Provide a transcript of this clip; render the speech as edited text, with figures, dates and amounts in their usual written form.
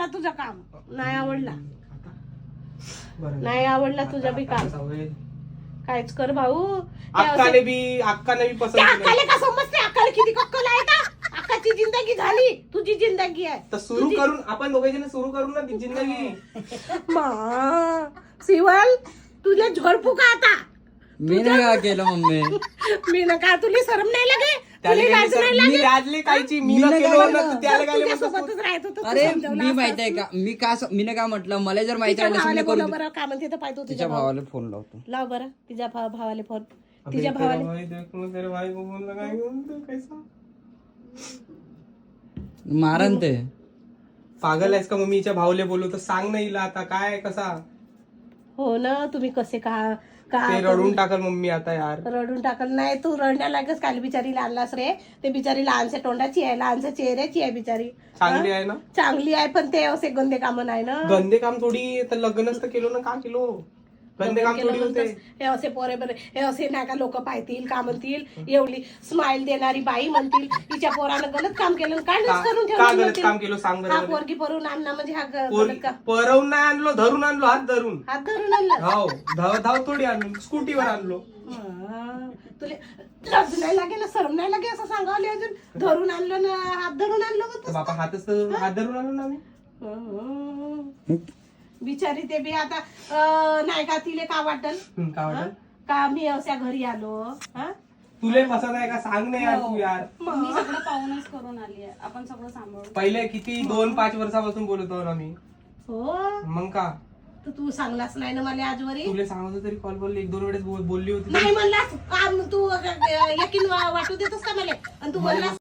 मला तुझं काम, नाही आवडला, नाही आवडला तुझं बी काम. कायच कर भाऊ. अक्काने बी पसंत केलं. अक्काले का समजते? अक्काला किती अक्कल आहे का? अक्काची जिंदगी झाली, तुझी जिंदगी आहे. तर सुरू करून आपण दोघे जण सुरू करू ना ती जिंदगी. सिवल तुला झोडपू का आता? मी नाही का केलं मम्मी. मी ना का तुला शरम नाही लागे? त्याला तुला लाज नाही लागे? मी लाजले कायची मी न मी नाही केलं काय ना केलं. त्याला काय तुझ्यासोबतच राहत होतो, तू अरे समजावलं मी असतं. माहित आहे का मी काय म्हटलं मला जर माहिती तिच्या राहिलं भावाला मी बोलव करू बरं, काय म्हणते तर पाहतो तिच्या तुझ्या भावाला फोन लावतो. लाव बरं तिच्या भावाले फोन. अबे, तिच्या तेरा भावाले भाई देखो तेरे भाई को फोन लगाएंगे उनको कैसा मारन ते. पागल आहेस का? मम्मीच्या भाऊले बोलू तर सांग ना हिला आता काय कसा हो ना. तुम्ही कसे का ते रडून टाकल मम्मी आता यार. रडून टाकल नाही. तू रडण्यालागच काल बिचारी आणलास रे. ते बिचारी लहानशा तोंडाची आहे, लहानशा चेहऱ्याची आहे बिचारी. चांगली आहे ना? चांगली आहे पण ते असे गंदे काम नाही ना. गंदे काम थोडी तर लग्नच तर केलो ना का केलो? गंदे काम थोडी होते. हे असे पोरे बरे हे असे नाही का लोक पाहतील का म्हणतील एवढी स्माइल देणारी बाई म्हणतील हिच्या पोरानं गलत काम केलं काय करून का ठेवलं गलत म्हणतील. काम केलं सांग हा बरं. पोरगी परून आणणं म्हणजे हा गलत काम. परवून नाही आणलो, धरून आणलो, हात धरून. हात धरून आणलं. हो धाव थोडी आणलो, स्कूटीवर आणलो. तुला लज नाही लागे ना, शरम नाही लागे असं सांगावले अजून. धरून आणलं ना, हात धरून आणलं तर म्हणतो. बापा हात धरून आणलो ना आम्ही. बिचारी ते बी आता नाही का तिले का वाटल काय वाटत का मी अशा घरी आलो. हा तुले पसंत आहे का सांग ना यार तू यार. मी सगळं पाहूनच करून आली आहे, आपण सगळं सांभाळू. पहिले किती 2-5 वर्षापासून बोलतो आम्ही. हो मग का तर तू सांगलास नाही ना मला आजवरी. तुला सांगत तरी कॉल बोलले 1-2 वेळेस बोलली होती. नाही म्हणलास तू यकीन वाटू देतोस का मला आणि तू म्हणलास